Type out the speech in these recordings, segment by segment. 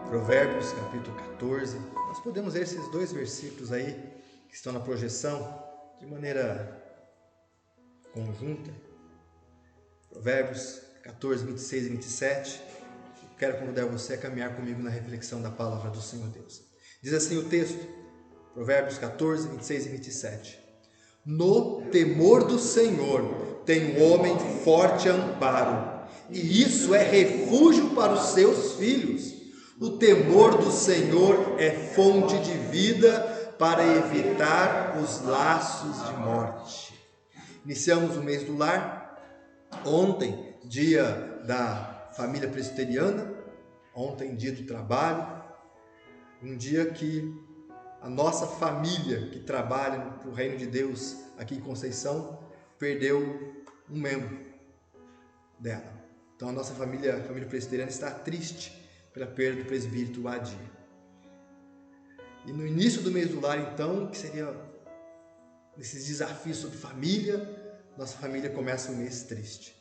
Provérbios capítulo 14. Nós podemos ler esses dois versículos aí que estão na projeção de maneira conjunta. Provérbios 14, 26 e 27. Quero convidar você a caminhar comigo na reflexão da palavra do Senhor Deus. Diz assim o texto, Provérbios 14, 26 e 27. No temor do Senhor tem o homem forte amparo, e isso é refúgio para os seus filhos. O temor do Senhor é fonte de vida para evitar os laços de morte. Iniciamos o mês do lar, ontem, dia da família presbiteriana, ontem, dia do trabalho, um dia que a nossa família que trabalha para o reino de Deus aqui em Conceição perdeu um membro dela. Então a nossa família, a família presbiteriana, está triste pela perda do presbítero Adir. E no início do mês do lar, então, que seria esses desafios sobre família, nossa família começa um mês triste.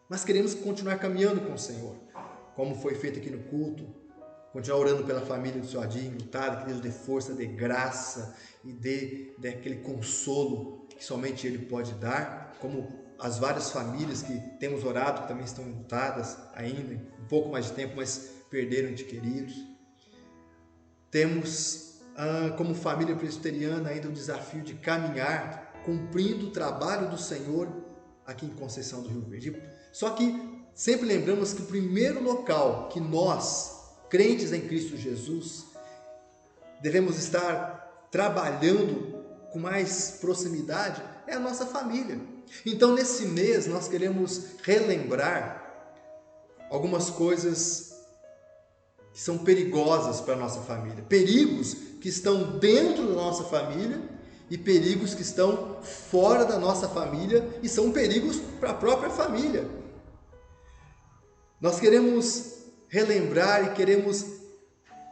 Mas queremos continuar caminhando com o Senhor, como foi feito aqui no culto, continuar orando pela família do seu Adir enlutado, que Deus dê força, dê graça e dê aquele consolo que somente Ele pode dar, como as várias famílias que temos orado, que também estão enlutadas ainda, um pouco mais de tempo, mas perderam ente queridos. Temos, como família presbiteriana, ainda o desafio de caminhar, cumprindo o trabalho do Senhor aqui em Conceição do Rio Verde. Só que sempre lembramos que o primeiro local que nós, crentes em Cristo Jesus, devemos estar trabalhando com mais proximidade é a nossa família. Então, nesse mês, nós queremos relembrar algumas coisas que são perigosas para a nossa família. Perigos que estão dentro da nossa família e perigos que estão fora da nossa família e são perigos para a própria família. Nós queremos relembrar e queremos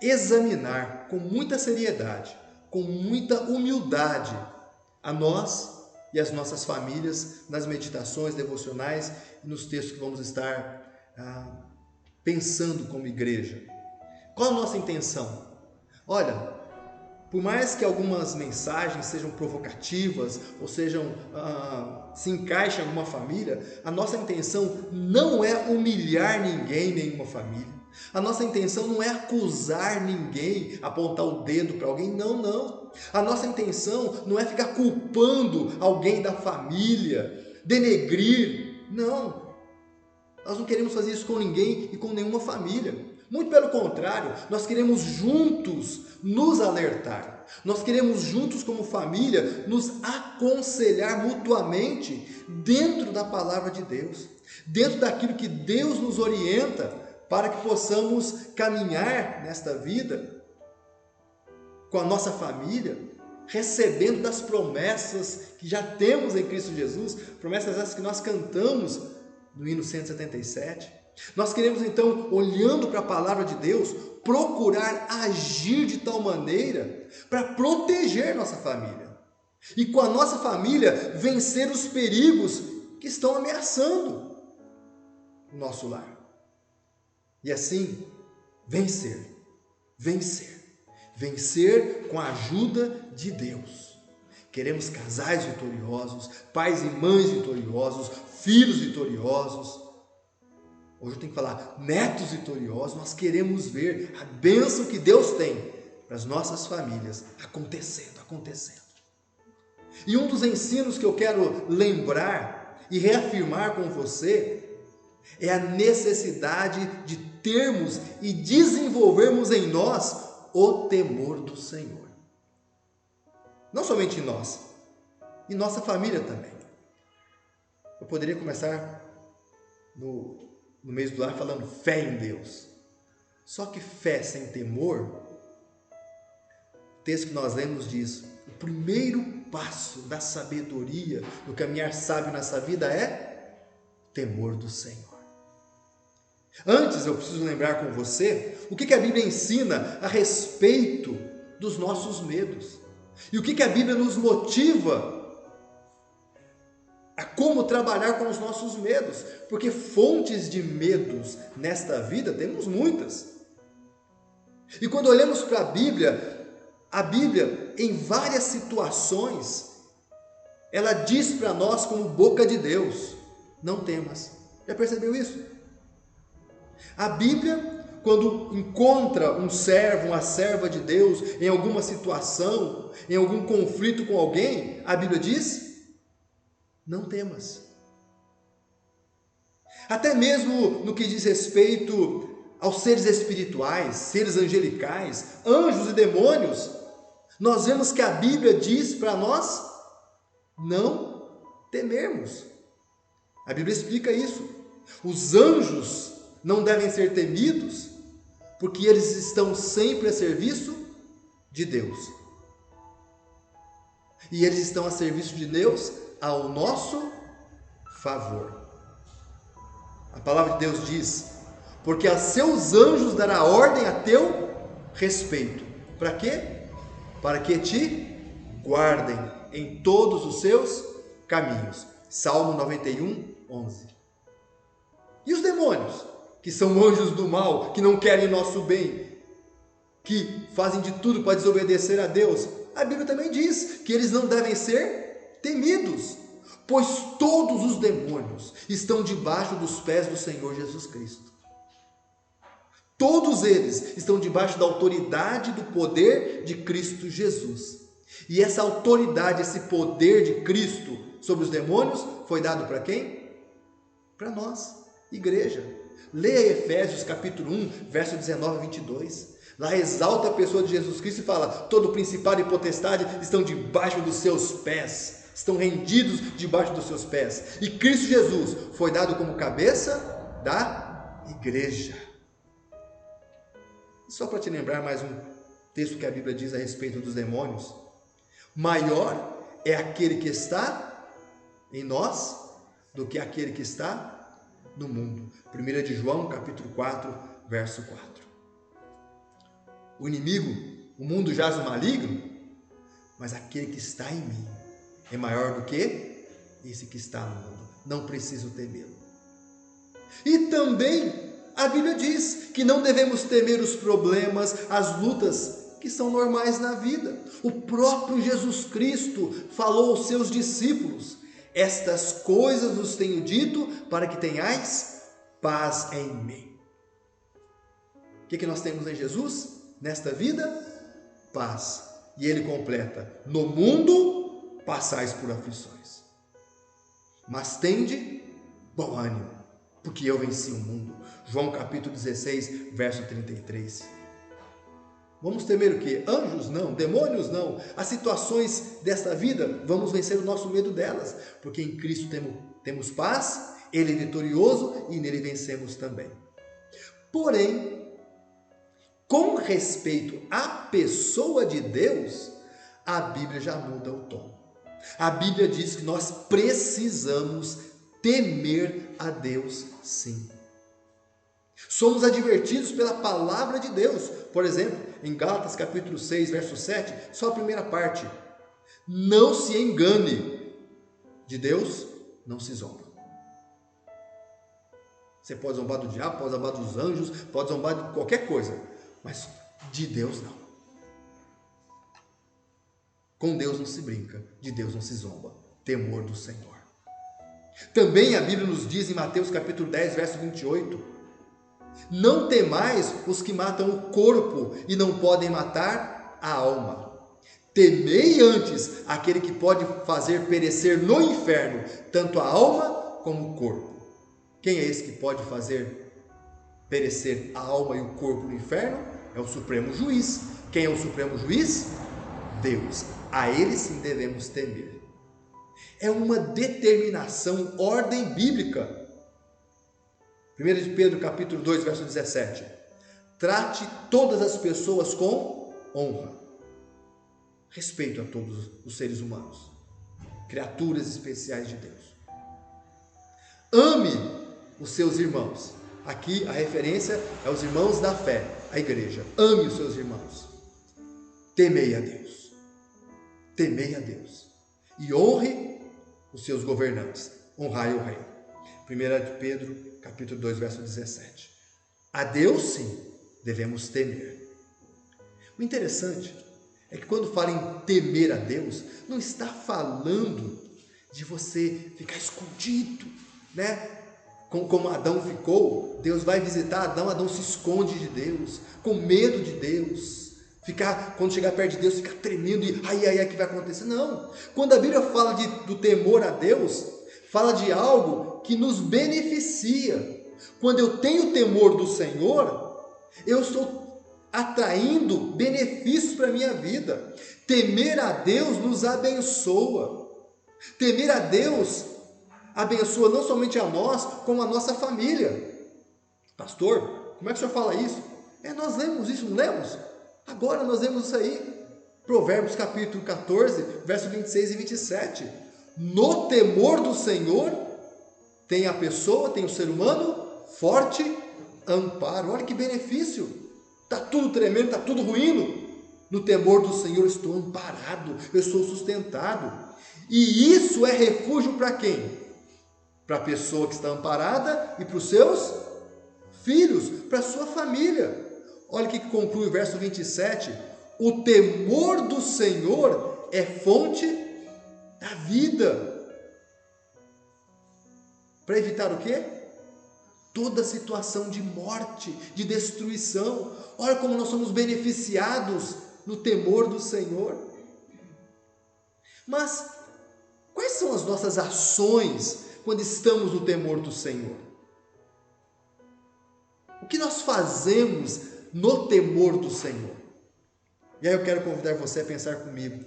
examinar com muita seriedade, com muita humildade a nós e as nossas famílias nas meditações devocionais e nos textos que vamos estar pensando como igreja. Qual a nossa intenção? Olha, por mais que algumas mensagens sejam provocativas ou se encaixem em alguma família, a nossa intenção não é humilhar ninguém, nenhuma família. A nossa intenção não é acusar ninguém, apontar o dedo para alguém, não. A nossa intenção não é ficar culpando alguém da família, denegrir, não. Nós não queremos fazer isso com ninguém e com nenhuma família. Muito pelo contrário, nós queremos juntos nos alertar. Nós queremos juntos como família nos aconselhar mutuamente dentro da palavra de Deus, dentro daquilo que Deus nos orienta para que possamos caminhar nesta vida com a nossa família, recebendo das promessas que já temos em Cristo Jesus, promessas essas que nós cantamos no hino 177. Nós queremos então, olhando para a palavra de Deus, procurar agir de tal maneira para proteger nossa família. E com a nossa família, vencer os perigos que estão ameaçando o nosso lar. E assim, vencer com a ajuda de Deus. Queremos casais vitoriosos, pais e mães vitoriosos, filhos vitoriosos. Hoje eu tenho que falar netos vitoriosos. Nós queremos ver a bênção que Deus tem para as nossas famílias acontecendo. E um dos ensinos que eu quero lembrar e reafirmar com você é a necessidade de termos e desenvolvermos em nós o temor do Senhor. Não somente em nós, em nossa família também. Eu poderia começar no mês do lar falando fé em Deus. Só que fé sem temor, o texto que nós lemos diz, o primeiro passo da sabedoria, do caminhar sábio nessa vida é temor do Senhor. Antes, eu preciso lembrar com você o que a Bíblia ensina a respeito dos nossos medos. E o que a Bíblia nos motiva a como trabalhar com os nossos medos. Porque fontes de medos nesta vida temos muitas. E quando olhamos para a Bíblia, em várias situações, ela diz para nós como boca de Deus: não temas. Já percebeu isso? A Bíblia, quando encontra um servo, uma serva de Deus, em alguma situação, em algum conflito com alguém, a Bíblia diz: não temas. Até mesmo no que diz respeito aos seres espirituais, seres angelicais, anjos e demônios, nós vemos que a Bíblia diz para nós não temermos. A Bíblia explica isso. Os anjos não devem ser temidos, porque eles estão sempre a serviço de Deus. E eles estão a serviço de Deus ao nosso favor. A palavra de Deus diz: porque a seus anjos dará ordem a teu respeito. Para quê? Para que te guardem em todos os seus caminhos. Salmo 91, 11. E os demônios, que são anjos do mal, que não querem nosso bem, que fazem de tudo para desobedecer a Deus, a Bíblia também diz que eles não devem ser temidos, pois todos os demônios estão debaixo dos pés do Senhor Jesus Cristo. Todos eles estão debaixo da autoridade do poder de Cristo Jesus. E essa autoridade, esse poder de Cristo sobre os demônios foi dado para quem? Para nós, igreja. Leia Efésios capítulo 1, verso 19 a 22. Lá exalta a pessoa de Jesus Cristo e fala: todo principado e potestade estão debaixo dos seus pés, estão rendidos debaixo dos seus pés. E Cristo Jesus foi dado como cabeça da igreja. Só para te lembrar mais um texto que a Bíblia diz a respeito dos demônios: maior é aquele que está em nós do que aquele que está no mundo. 1 de João, capítulo 4, verso 4. O inimigo, o mundo jaz o maligno, mas aquele que está em mim é maior do que esse que está no mundo. Não preciso temê-lo. E também a Bíblia diz que não devemos temer os problemas, as lutas que são normais na vida. O próprio Jesus Cristo falou aos seus discípulos: estas coisas vos tenho dito para que tenhais paz em mim. O que nós temos em Jesus? Nesta vida, paz. E ele completa: no mundo passais por aflições, mas tende bom ânimo, porque eu venci o mundo. João capítulo 16, verso 33. Vamos temer o quê? Anjos? Não. Demônios? Não. As situações desta vida, vamos vencer o nosso medo delas, porque em Cristo temos paz, Ele é vitorioso e nele vencemos também. Porém, com respeito à pessoa de Deus, a Bíblia já muda o tom. A Bíblia diz que nós precisamos temer a Deus, sim. Somos advertidos pela palavra de Deus. Por exemplo, em Gálatas capítulo 6, verso 7, só a primeira parte: não se engane, de Deus não se zomba. Você pode zombar do diabo, pode zombar dos anjos, pode zombar de qualquer coisa, mas de Deus não. Com Deus não se brinca, de Deus não se zomba. Temor do Senhor. Também a Bíblia nos diz em Mateus capítulo 10, verso 28: não temais os que matam o corpo e não podem matar a alma. Temei antes aquele que pode fazer perecer no inferno tanto a alma como o corpo. Quem é esse que pode fazer perecer a alma e o corpo no inferno? É o Supremo Juiz. Quem é o Supremo Juiz? Deus. A ele sim devemos temer. É uma determinação, ordem bíblica. 1 de Pedro capítulo 2, verso 17. Trate todas as pessoas com honra. Respeito a todos os seres humanos, criaturas especiais de Deus. Ame os seus irmãos. Aqui a referência é os irmãos da fé, a igreja. Ame os seus irmãos. Temei a Deus. Temei a Deus. E honre os seus governantes. Honrai o rei. 1 de Pedro capítulo 2, verso 17. A Deus sim devemos temer. O interessante é que quando fala em temer a Deus, não está falando de você ficar escondido, né? Como Adão ficou. Deus vai visitar Adão, Adão se esconde de Deus, com medo de Deus, quando chegar perto de Deus, ficar tremendo e ai, o que vai acontecer? Não, quando a Bíblia fala do temor a Deus, fala de algo que nos beneficia. Quando eu tenho temor do Senhor, eu estou atraindo benefícios para a minha vida. Temer a Deus nos abençoa. Temer a Deus abençoa não somente a nós, como a nossa família. Pastor, como é que o senhor fala isso? Nós lemos isso, não lemos? Agora nós lemos isso aí. Provérbios capítulo 14, versos 26 e 27. No temor do Senhor, tem a pessoa, tem o ser humano, forte amparo. Olha que benefício. Está tudo tremendo, está tudo ruindo. No temor do Senhor eu estou amparado, eu estou sustentado. E isso é refúgio para quem? Para a pessoa que está amparada e para os seus filhos, para a sua família. Olha o que conclui o verso 27. O temor do Senhor é fonte da vida. Para evitar o quê? Toda situação de morte, de destruição. Olha como nós somos beneficiados no temor do Senhor. Mas quais são as nossas ações quando estamos no temor do Senhor? O que nós fazemos no temor do Senhor? E aí eu quero convidar você a pensar comigo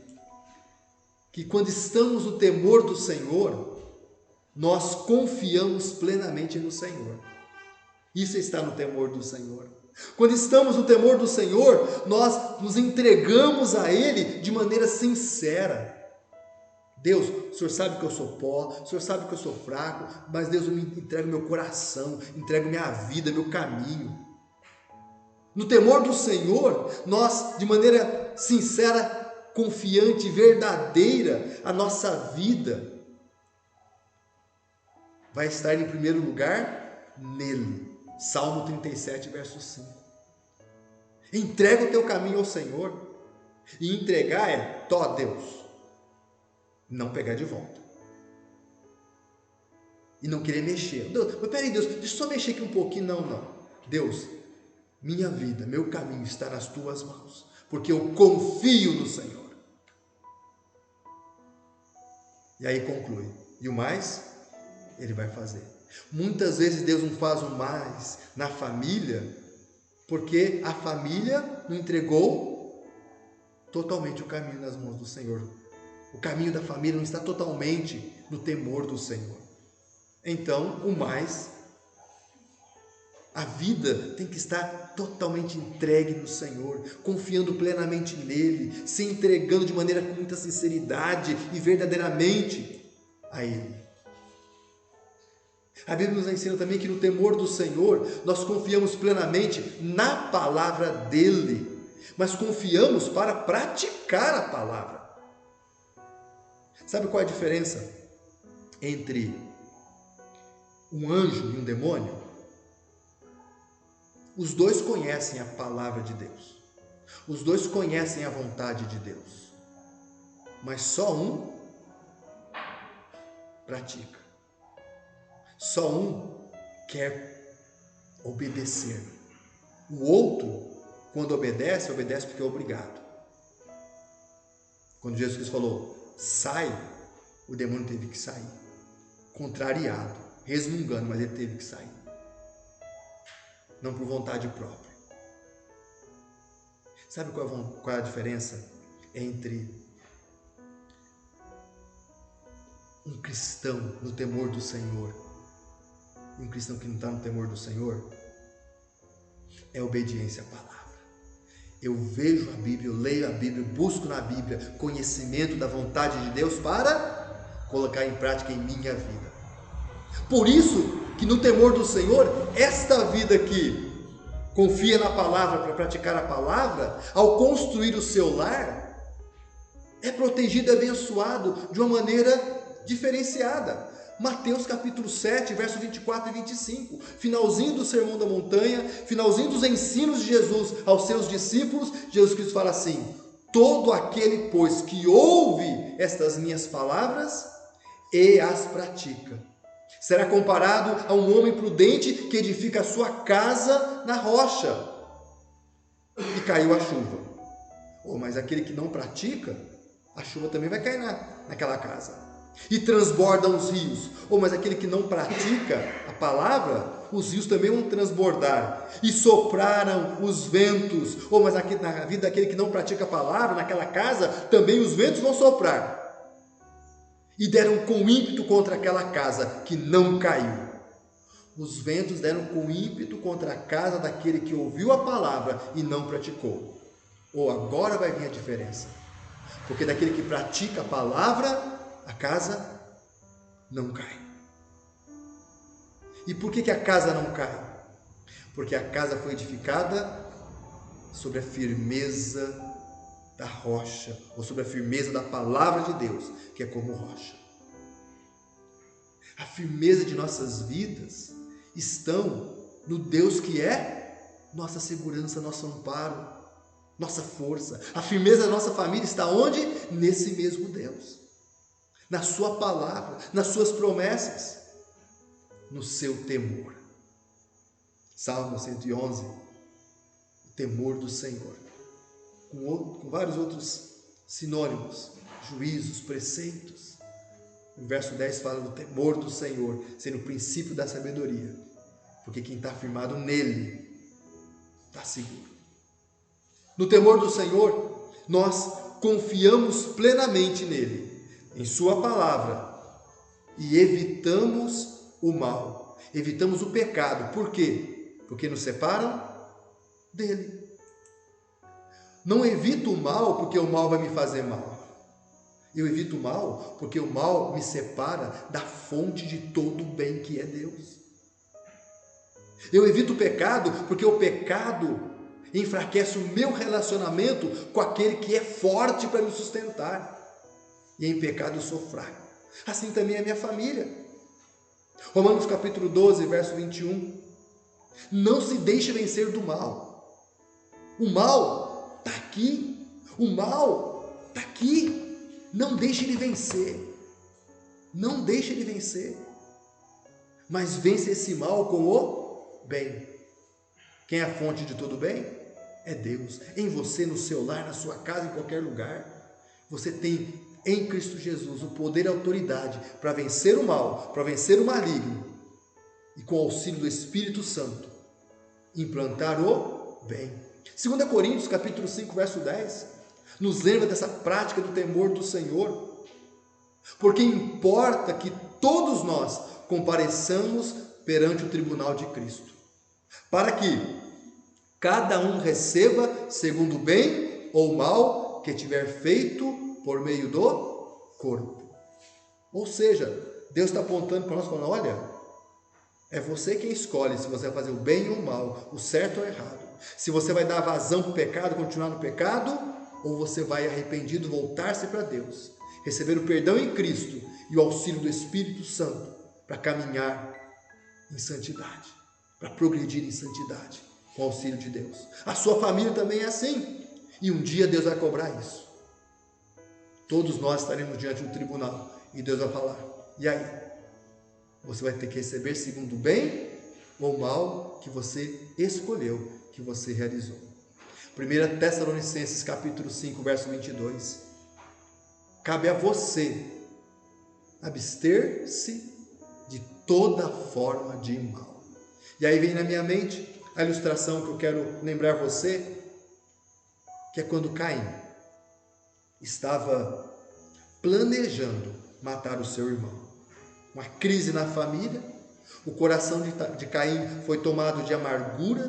que quando estamos no temor do Senhor, nós confiamos plenamente no Senhor. Isso está no temor do Senhor. Quando estamos no temor do Senhor, nós nos entregamos a Ele de maneira sincera. Deus, o Senhor sabe que eu sou pó, o Senhor sabe que eu sou fraco, mas Deus, eu me entrego meu coração, entrego minha vida, meu caminho. No temor do Senhor, nós, de maneira sincera, confiante, verdadeira, a nossa vida vai estar em primeiro lugar nele. Salmo 37, verso 5. Entrega o teu caminho ao Senhor. E entregar é tó Deus. Não pegar de volta. E não querer mexer. Deus, mas peraí, Deus, deixa eu só mexer aqui um pouquinho. Não. Deus, minha vida, meu caminho está nas tuas mãos. Porque eu confio no Senhor. E aí conclui. E o mais, Ele vai fazer. Muitas vezes Deus não faz o mais na família, porque a família não entregou totalmente o caminho nas mãos do Senhor. O caminho da família não está totalmente no temor do Senhor. Então, o mais, a vida tem que estar totalmente entregue no Senhor, confiando plenamente nele, se entregando de maneira com muita sinceridade e verdadeiramente a Ele. A Bíblia nos ensina também que no temor do Senhor nós confiamos plenamente na palavra dele, mas confiamos para praticar a palavra. Sabe qual é a diferença entre um anjo e um demônio? Os dois conhecem a palavra de Deus, os dois conhecem a vontade de Deus, mas só um pratica. Só um quer obedecer. O outro, quando obedece porque é obrigado. Quando Jesus Cristo falou, sai, o demônio teve que sair. Contrariado, resmungando, mas ele teve que sair. Não por vontade própria. Sabe qual é a diferença entre um cristão no temor do Senhor e um cristão que não está no temor do Senhor? É obediência à palavra. Eu vejo a Bíblia, eu leio a Bíblia, busco na Bíblia conhecimento da vontade de Deus para colocar em prática em minha vida. Por isso que no temor do Senhor, esta vida que confia na palavra para praticar a palavra, ao construir o seu lar, é protegido e abençoado de uma maneira diferenciada. Mateus capítulo 7, verso 24 e 25, finalzinho do Sermão da Montanha, finalzinho dos ensinos de Jesus aos seus discípulos. Jesus Cristo fala assim: todo aquele, pois, que ouve estas minhas palavras e as pratica, será comparado a um homem prudente que edifica a sua casa na rocha, e caiu a chuva. Mas aquele que não pratica, a chuva também vai cair naquela casa. E transbordam os rios. Mas aquele que não pratica a palavra, os rios também vão transbordar. E sopraram os ventos. Mas aqui, na vida daquele que não pratica a palavra, naquela casa, também os ventos vão soprar. E deram com ímpeto contra aquela casa, que não caiu. Os ventos deram com ímpeto contra a casa daquele que ouviu a palavra e não praticou. Agora vai vir a diferença. Porque daquele que pratica a palavra, a casa não cai. E por que a casa não cai? Porque a casa foi edificada sobre a firmeza da rocha, ou sobre a firmeza da palavra de Deus, que é como rocha. A firmeza de nossas vidas estão no Deus que é nossa segurança, nosso amparo, nossa força. A firmeza da nossa família está onde? Nesse mesmo Deus. Na sua palavra, nas suas promessas, no seu temor. Salmo 111, o temor do Senhor, com vários outros sinônimos, juízos, preceitos. O verso 10 fala do temor do Senhor, sendo o princípio da sabedoria, porque quem está firmado nele está seguro. No temor do Senhor, nós confiamos plenamente nele, em sua palavra, e evitamos o mal, evitamos o pecado. Por quê? Porque nos separam dele. Não evito o mal porque o mal vai me fazer mal. Eu evito o mal porque o mal me separa da fonte de todo o bem que é Deus. Eu evito o pecado porque o pecado enfraquece o meu relacionamento com aquele que é forte para me sustentar. E em pecado eu sou fraco. Assim também é a minha família. Romanos capítulo 12, verso 21. Não se deixe vencer do mal. O mal está aqui. O mal está aqui. Não deixe ele vencer. Não deixe ele vencer. Mas vence esse mal com o bem. Quem é a fonte de todo bem? É Deus. Em você, no seu lar, na sua casa, em qualquer lugar. Você tem em Cristo Jesus o poder e a autoridade para vencer o mal, para vencer o maligno. E com o auxílio do Espírito Santo, implantar o bem. 2 Coríntios capítulo 5, verso 10, nos lembra dessa prática do temor do Senhor. Porque importa que todos nós compareçamos perante o tribunal de Cristo, para que cada um receba segundo o bem ou mal que tiver feito por meio do corpo. Ou seja, Deus está apontando para nós, falando: olha, é você quem escolhe se você vai fazer o bem ou o mal, o certo ou o errado. Se você vai dar vazão para o pecado, continuar no pecado, ou você vai arrependido voltar-se para Deus, receber o perdão em Cristo e o auxílio do Espírito Santo para caminhar em santidade, para progredir em santidade, com o auxílio de Deus. A sua família também é assim, e um dia Deus vai cobrar isso. Todos nós estaremos diante do tribunal e Deus vai falar: e aí? Você vai ter que receber segundo o bem ou o mal que você escolheu, que você realizou. 1 Tessalonicenses capítulo 5, verso 22. Cabe a você abster-se de toda forma de mal. E aí vem na minha mente a ilustração que eu quero lembrar você, que é quando Caim estava planejando matar o seu irmão. Uma crise na família, o coração de Caim foi tomado de amargura,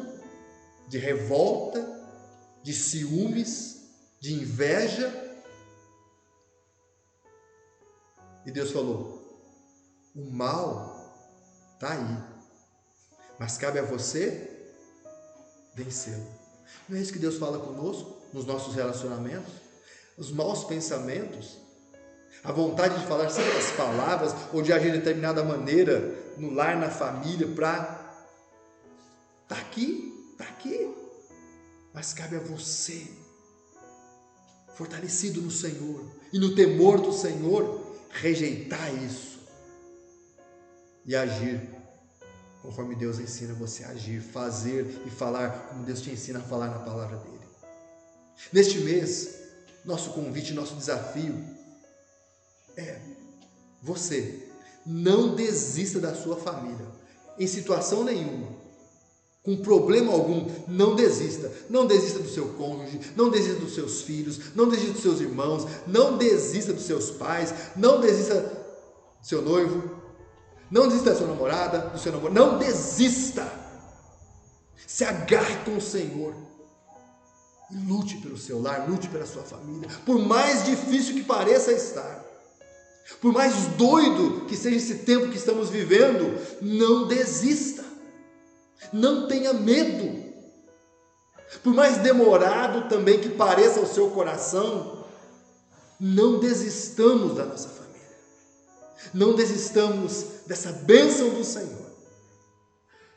de revolta, de ciúmes, de inveja. E Deus falou: o mal está aí, mas cabe a você vencê-lo. Não é isso que Deus fala conosco nos nossos relacionamentos? Os maus pensamentos, a vontade de falar certas palavras ou de agir de determinada maneira no lar, na família, para tá aqui, mas cabe a você, fortalecido no Senhor e no temor do Senhor, rejeitar isso e agir conforme Deus ensina você a agir, fazer e falar como Deus te ensina a falar na palavra dele. Neste mês, nosso convite, nosso desafio é: você não desista da sua família, em situação nenhuma, com problema algum. Não desista. Não desista do seu cônjuge, não desista dos seus filhos, não desista dos seus irmãos, não desista dos seus pais, não desista do seu noivo, não desista da sua namorada, do seu namorado. Não desista. Se agarre com o Senhor e lute pelo seu lar, lute pela sua família, por mais difícil que pareça estar, por mais doido que seja esse tempo que estamos vivendo. Não desista, não tenha medo, por mais demorado também que pareça o seu coração. Não desistamos da nossa família, não desistamos dessa bênção do Senhor,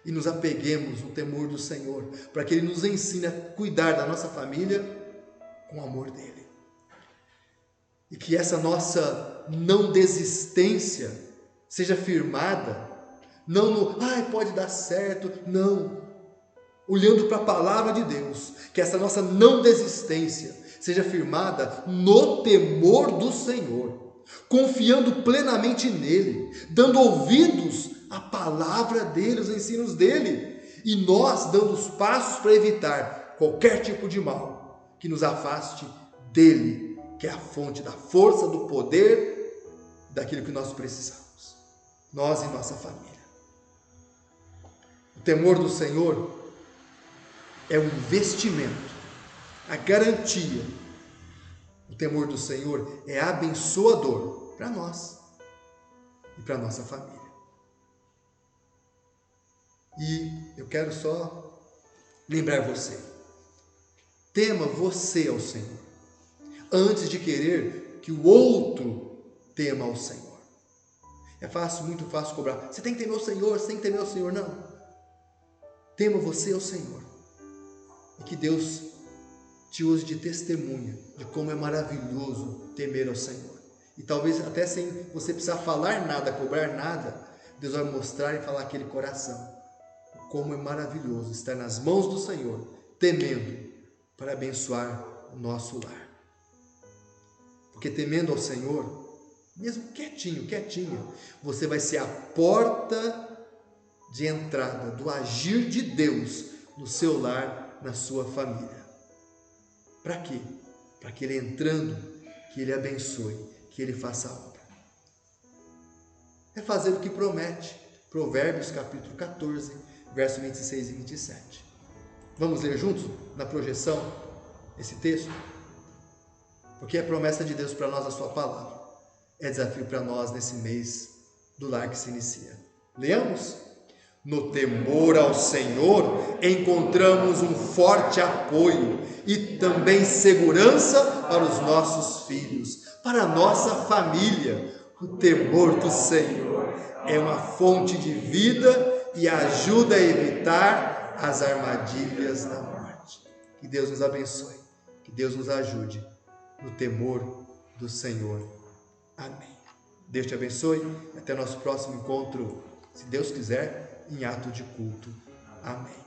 e nos apeguemos no temor do Senhor, para que Ele nos ensine a cuidar da nossa família com o amor dEle. E que essa nossa não desistência seja firmada, não no, pode dar certo, não. Olhando para a palavra de Deus, que essa nossa não desistência seja firmada no temor do Senhor, confiando plenamente nele, dando ouvidos à palavra dele, os ensinos dele, e nós dando os passos para evitar qualquer tipo de mal que nos afaste dele, que é a fonte da força, do poder, daquilo que nós precisamos, nós e nossa família. O temor do Senhor é um investimento, a garantia. O temor do Senhor é abençoador para nós e para nossa família. E eu quero só lembrar você: tema você ao Senhor, antes de querer que o outro tema ao Senhor. É fácil, muito fácil cobrar. Você tem que temer o Senhor, você tem que temer o Senhor. Não. Tema você ao Senhor. E que Deus te use de testemunha de como é maravilhoso temer ao Senhor. E talvez até sem você precisar falar nada, cobrar nada, Deus vai mostrar e falar aquele coração. Como é maravilhoso estar nas mãos do Senhor, temendo, para abençoar o nosso lar. Porque temendo ao Senhor, mesmo quietinho, você vai ser a porta de entrada do agir de Deus no seu lar, na sua família. Para quê? Para que Ele entrando, que Ele abençoe, que Ele faça a obra. É fazer o que promete. Provérbios capítulo 14, verso 26 e 27. Vamos ler juntos na projeção esse texto? Porque é promessa de Deus para nós a sua palavra. É desafio para nós nesse mês do lar que se inicia. Leamos? No temor ao Senhor encontramos um forte apoio e também segurança para os nossos filhos, para a nossa família. O temor do Senhor é uma fonte de vida e ajuda a evitar as armadilhas da morte. Que Deus nos abençoe, que Deus nos ajude no temor do Senhor. Amém. Deus te abençoe. Até nosso próximo encontro, se Deus quiser, em ato de culto. Amém.